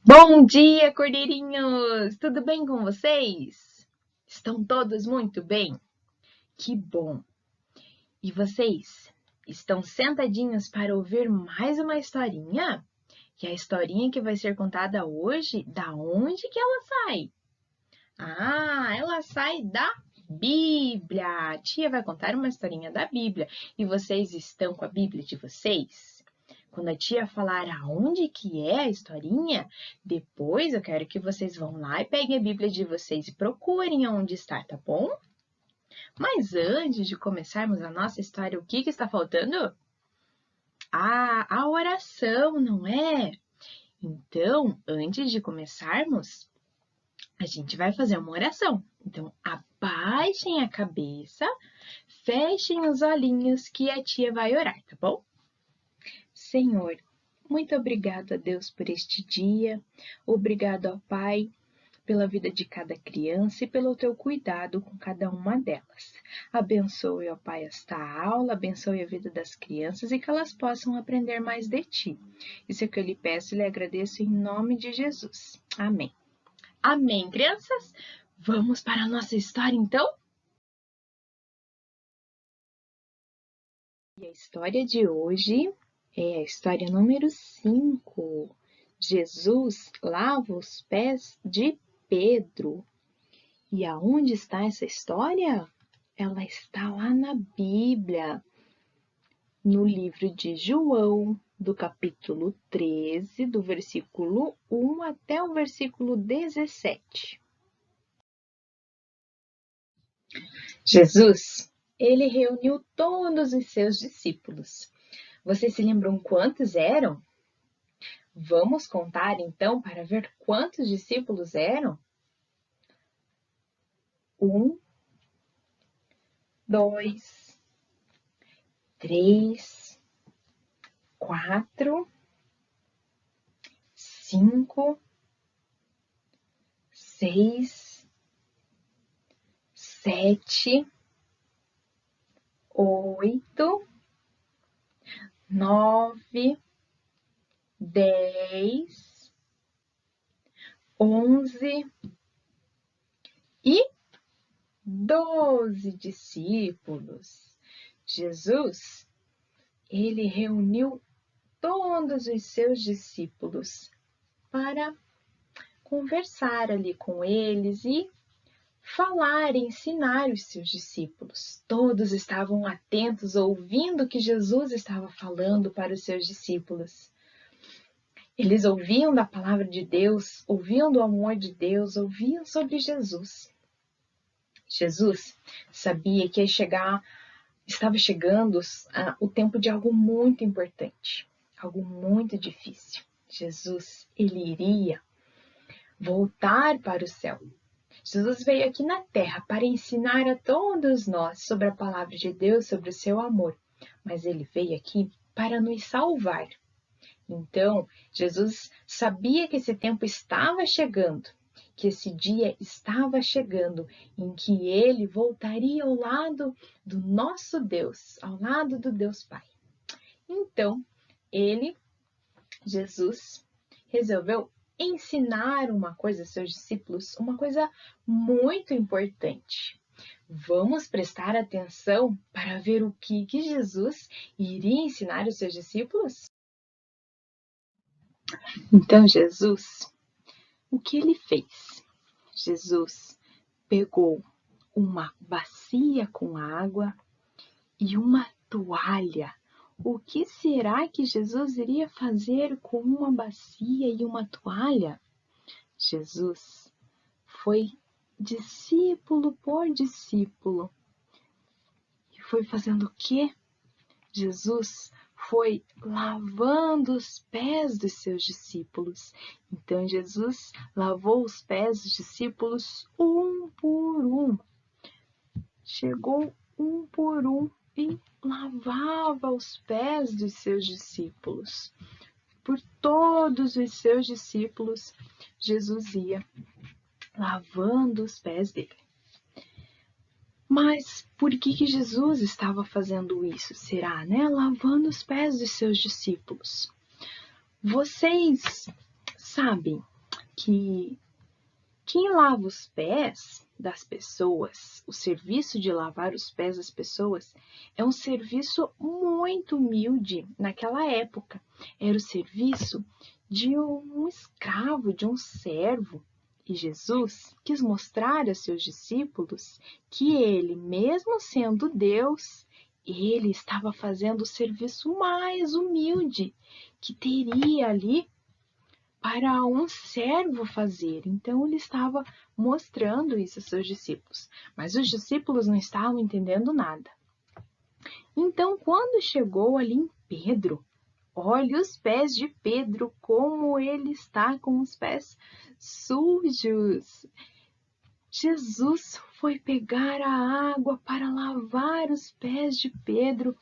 Bom dia, cordeirinhos! Tudo bem com vocês? Estão todos muito bem? Que bom! E vocês, estão sentadinhos para ouvir mais uma historinha? E a historinha que vai ser contada hoje, da onde que ela sai? Ela sai da Bíblia! A tia vai contar uma historinha da Bíblia. E vocês estão com a Bíblia de vocês? Quando a tia falar aonde que é a historinha, depois eu quero que vocês vão lá e peguem a Bíblia de vocês e procurem aonde está, tá bom? Mas antes de começarmos a nossa história, o que está faltando? A oração, não é? Então, antes de começarmos, a gente vai fazer uma oração. Então, abaixem a cabeça, fechem os olhinhos que a tia vai orar, tá bom? Senhor, muito obrigado a Deus por este dia. Obrigado ao Pai pela vida de cada criança e pelo teu cuidado com cada uma delas. Abençoe, ó Pai, esta aula, abençoe a vida das crianças e que elas possam aprender mais de ti. Isso é o que eu lhe peço e lhe agradeço em nome de Jesus. Amém. Amém, crianças? Vamos para a nossa história, então? E a história de hoje é a história número 5. Jesus lava os pés de Pedro. E aonde está essa história? Ela está lá na Bíblia, no livro de João, do capítulo 13, do versículo 1 até o versículo 17. Jesus, ele reuniu todos os seus discípulos. Vocês se lembram quantos eram? Vamos contar então para ver quantos discípulos eram? 1, 2, 3, 4, 5, 6, 7, 8, 9, 10, 11 e 12 discípulos. Jesus, ele reuniu todos os seus discípulos para conversar ali com eles e falar, ensinar os seus discípulos. Todos estavam atentos, ouvindo o que Jesus estava falando para os seus discípulos. Eles ouviam da palavra de Deus, ouviam do amor de Deus, ouviam sobre Jesus. Jesus sabia que estava chegando o tempo de algo muito importante, algo muito difícil. Jesus, ele iria voltar para o céu. Jesus veio aqui na terra para ensinar a todos nós sobre a palavra de Deus, sobre o seu amor, mas ele veio aqui para nos salvar. Então, Jesus sabia que esse tempo estava chegando, que esse dia estava chegando em que ele voltaria ao lado do nosso Deus, ao lado do Deus Pai. Então, Jesus, resolveu ensinar uma coisa aos seus discípulos, uma coisa muito importante. Vamos prestar atenção para ver o que Jesus iria ensinar aos seus discípulos? Então, Jesus, o que ele fez? Jesus pegou uma bacia com água e uma toalha. O que será que Jesus iria fazer com uma bacia e uma toalha? Jesus foi discípulo por discípulo. E foi fazendo o quê? Jesus foi lavando os pés dos seus discípulos. Então, Jesus lavou os pés dos discípulos um por um. Chegou um por um e lavava os pés dos seus discípulos. Por todos os seus discípulos, Jesus ia lavando os pés dele. Mas por que Jesus estava fazendo isso? Será, né? Lavando os pés dos seus discípulos. Vocês sabem que quem lava os pés das pessoas, o serviço de lavar os pés das pessoas, é um serviço muito humilde naquela época. Era o serviço de um escravo, de um servo. E Jesus quis mostrar a seus discípulos que ele, mesmo sendo Deus, ele estava fazendo o serviço mais humilde que teria ali para um servo fazer. Então, ele estava mostrando isso aos seus discípulos. Mas os discípulos não estavam entendendo nada. Então, quando chegou ali em Pedro, olhe os pés de Pedro, como ele está com os pés sujos. Jesus foi pegar a água para lavar os pés de Pedro.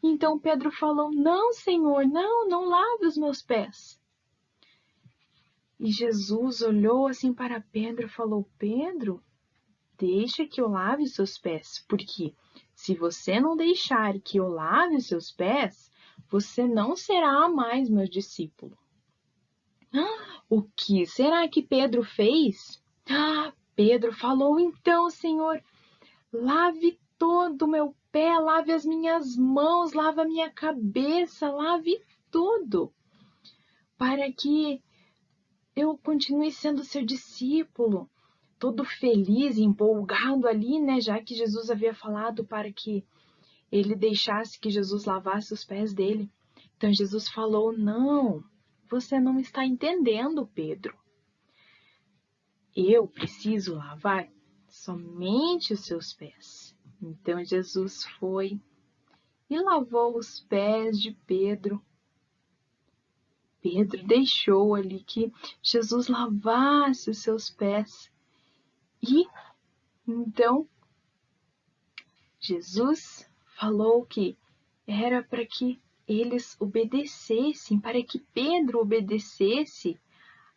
Então Pedro falou: "Não, Senhor, não lave os meus pés." E Jesus olhou assim para Pedro e falou: "Pedro, deixa que eu lave os seus pés, porque se você não deixar que eu lave os seus pés, você não será mais meu discípulo." O que será que Pedro fez? Pedro falou: "Então, Senhor, lave todo o meu pé, lave as minhas mãos, lave a minha cabeça, lave tudo, para que eu continue sendo seu discípulo." Todo feliz, empolgado ali, né? Já que Jesus havia falado para que ele deixasse que Jesus lavasse os pés dele. Então Jesus falou: "Não, você não está entendendo, Pedro. Eu preciso lavar somente os seus pés." Então Jesus foi e lavou os pés de Pedro. Pedro deixou ali que Jesus lavasse os seus pés. E então Jesus falou que era para que eles obedecessem, para que Pedro obedecesse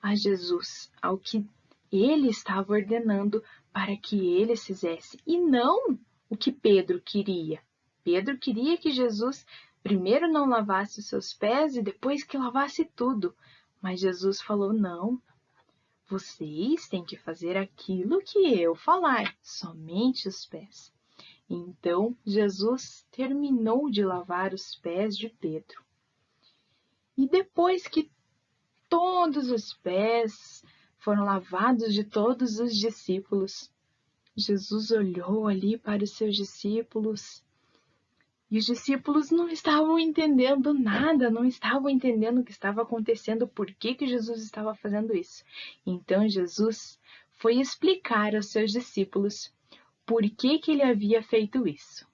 a Jesus, ao que ele estava ordenando para que eles fizessem, e não o que Pedro queria. Pedro queria que Jesus primeiro não lavasse os seus pés e depois que lavasse tudo. Mas Jesus falou: "Não, vocês têm que fazer aquilo que eu falar, somente os pés." Então Jesus terminou de lavar os pés de Pedro. E depois que todos os pés foram lavados de todos os discípulos, Jesus olhou ali para os seus discípulos e os discípulos não estavam entendendo nada, não estavam entendendo o que estava acontecendo, por que Jesus estava fazendo isso. Então Jesus foi explicar aos seus discípulos por que ele havia feito isso.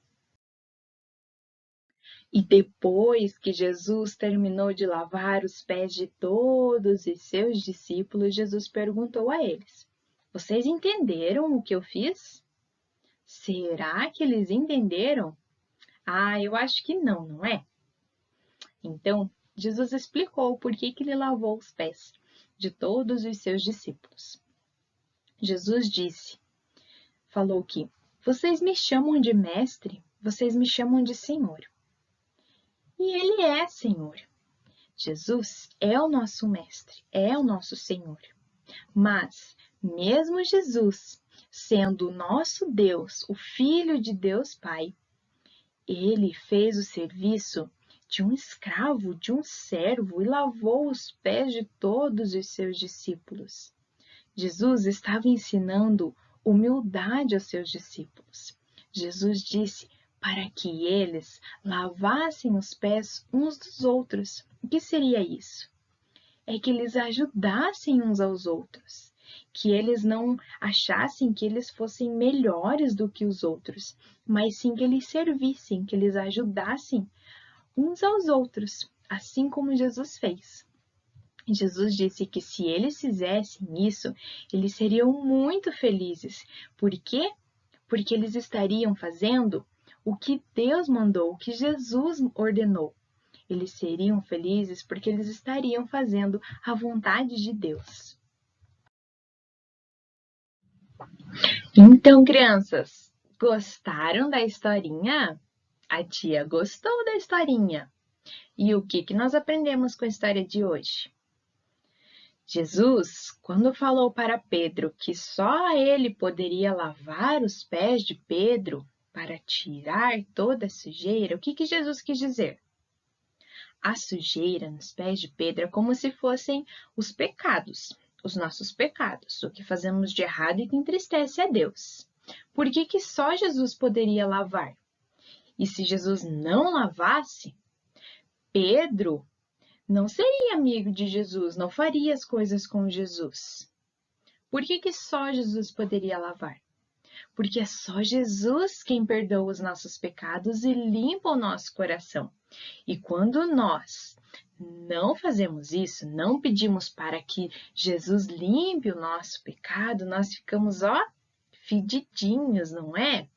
E depois que Jesus terminou de lavar os pés de todos os seus discípulos, Jesus perguntou a eles: "Vocês entenderam o que eu fiz?" Será que eles entenderam? Eu acho que não, não é? Então, Jesus explicou por que ele lavou os pés de todos os seus discípulos. Jesus falou que vocês me chamam de mestre, vocês me chamam de Senhor. E ele é Senhor. Jesus é o nosso mestre, é o nosso Senhor. Mas, mesmo Jesus sendo o nosso Deus, o Filho de Deus Pai, ele fez o serviço de um escravo, de um servo, e lavou os pés de todos os seus discípulos. Jesus estava ensinando humildade aos seus discípulos. Jesus disse para que eles lavassem os pés uns dos outros. O que seria isso? É que eles ajudassem uns aos outros, que eles não achassem que eles fossem melhores do que os outros, mas sim que eles servissem, que eles ajudassem uns aos outros, assim como Jesus fez. Jesus disse que se eles fizessem isso, eles seriam muito felizes. Por quê? Porque eles estariam fazendo o que Deus mandou, o que Jesus ordenou. Eles seriam felizes porque eles estariam fazendo a vontade de Deus. Então, crianças, gostaram da historinha? A tia gostou da historinha. E o que nós aprendemos com a história de hoje? Jesus, quando falou para Pedro que só ele poderia lavar os pés de Pedro para tirar toda a sujeira, o que Jesus quis dizer? A sujeira nos pés de Pedro é como se fossem os pecados, os nossos pecados, o que fazemos de errado e que entristece a Deus. Por que só Jesus poderia lavar? E se Jesus não lavasse, Pedro não seria amigo de Jesus, não faria as coisas com Jesus. Por que só Jesus poderia lavar? Porque é só Jesus quem perdoa os nossos pecados e limpa o nosso coração. E quando nós não fazemos isso, não pedimos para que Jesus limpe o nosso pecado, nós ficamos, fedidinhos, não é?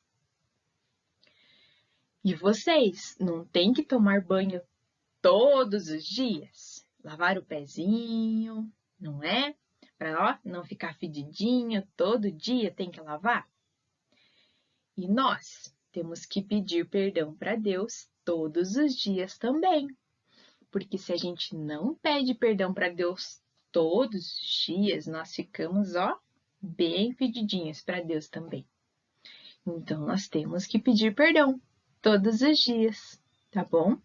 E vocês não têm que tomar banho todos os dias? Lavar o pezinho, não é? Para não ficar fedidinho, todo dia tem que lavar? E nós temos que pedir perdão para Deus todos os dias também. Porque se a gente não pede perdão para Deus todos os dias, nós ficamos, bem fedidinhos para Deus também. Então, nós temos que pedir perdão todos os dias, tá bom?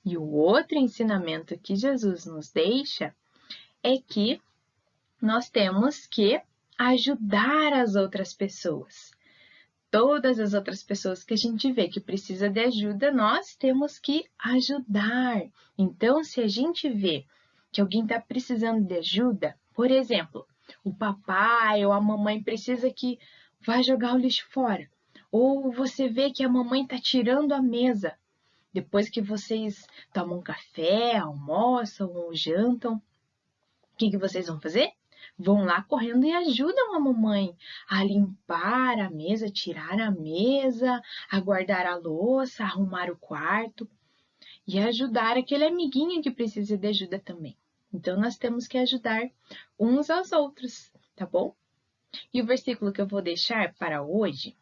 E o outro ensinamento que Jesus nos deixa é que nós temos que ajudar as outras pessoas. Todas as outras pessoas que a gente vê que precisa de ajuda, nós temos que ajudar. Então, se a gente vê que alguém está precisando de ajuda, por exemplo, o papai ou a mamãe precisa que vá jogar o lixo fora, ou você vê que a mamãe está tirando a mesa, depois que vocês tomam café, almoçam ou jantam, o que vocês vão fazer? Vão lá correndo e ajudam a mamãe a limpar a mesa, tirar a mesa, a guardar a louça, a arrumar o quarto e ajudar aquele amiguinho que precisa de ajuda também. Então, nós temos que ajudar uns aos outros, tá bom? E o versículo que eu vou deixar para hoje,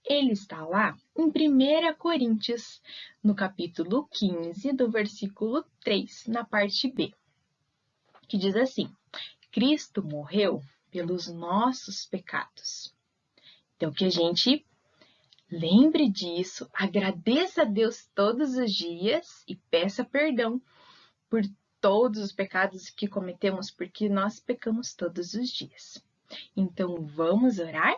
ele está lá em 1 Coríntios, no capítulo 15, do versículo 3, na parte B, que diz assim: Cristo morreu pelos nossos pecados. Então, que a gente lembre disso, agradeça a Deus todos os dias e peça perdão por todos os pecados que cometemos, porque nós pecamos todos os dias. Então, vamos orar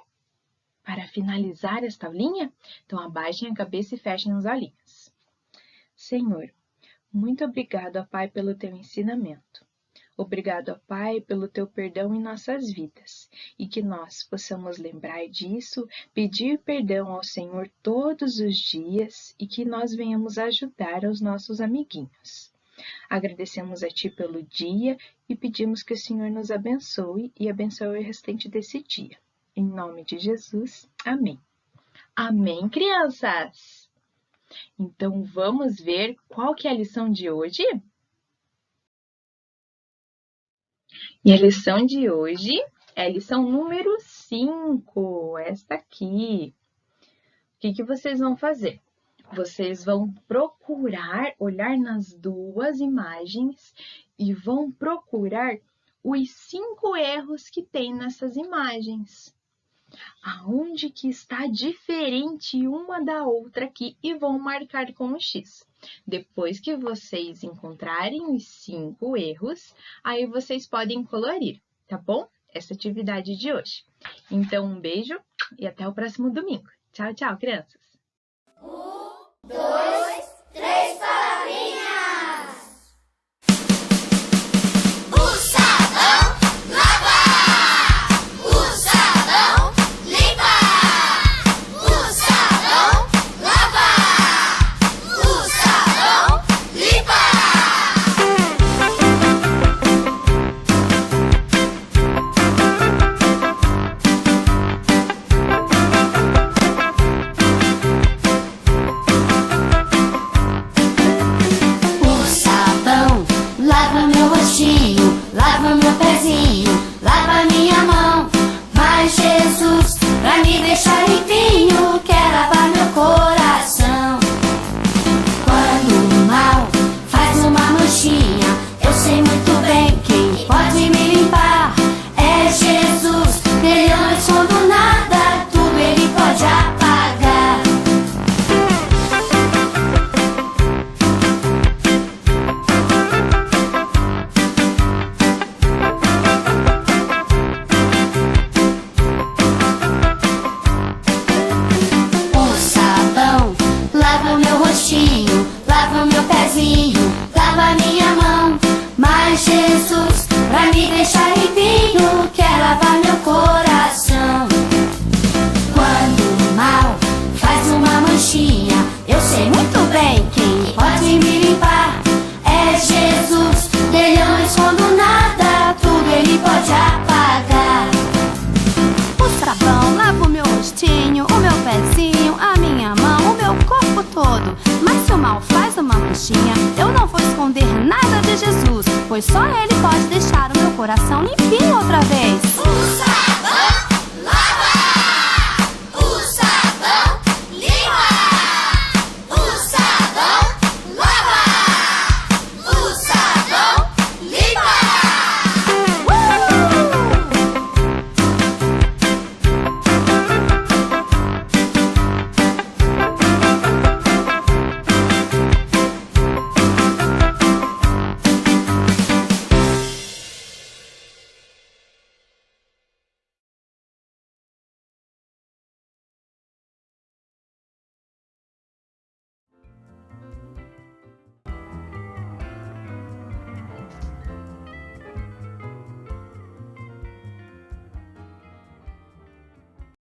para finalizar esta aulinha? Então, abaixem a cabeça e fechem os olhinhos. Senhor, muito obrigado, Pai, pelo teu ensinamento. Obrigado, Pai, pelo teu perdão em nossas vidas e que nós possamos lembrar disso, pedir perdão ao Senhor todos os dias e que nós venhamos ajudar os nossos amiguinhos. Agradecemos a Ti pelo dia e pedimos que o Senhor nos abençoe e abençoe o restante desse dia. Em nome de Jesus, amém. Amém, crianças? Então, vamos ver qual que é a lição de hoje? E a lição de hoje é a lição número 5, esta aqui. O que vocês vão fazer? Vocês vão procurar olhar nas duas imagens e vão procurar os 5 erros que tem nessas imagens. Aonde que está diferente uma da outra aqui e vão marcar com um X. Depois que vocês encontrarem os 5 erros, aí vocês podem colorir, tá bom? Essa atividade de hoje. Então, um beijo e até o próximo domingo. Tchau, tchau, crianças! 1, 2, 3, palavrinhas! O sabão lava! O sabão limpa! O sabão lava! O sabão limpa! O sabão lava meu rostinho, lava meu pezinho, lava minha mão. Mas Jesus, pra me deixar limpinho, quer lavar meu coração. Quando o mal faz uma manchinha, eu sei muito bem quem pode me me deixar limpinho, quer lavar meu coração. Quando o mal faz uma manchinha, eu sei muito bem quem pode me limpar. É Jesus, dele eu não escondo nada, tudo ele pode apagar. O sabão lava o meu rostinho, o meu pezinho, a minha mão, o meu corpo todo. Mas se o mal faz uma manchinha, eu não vou esconder nada de Jesus, pois só ele pode deixar o meu coração limpinho outra vez. O sabão lava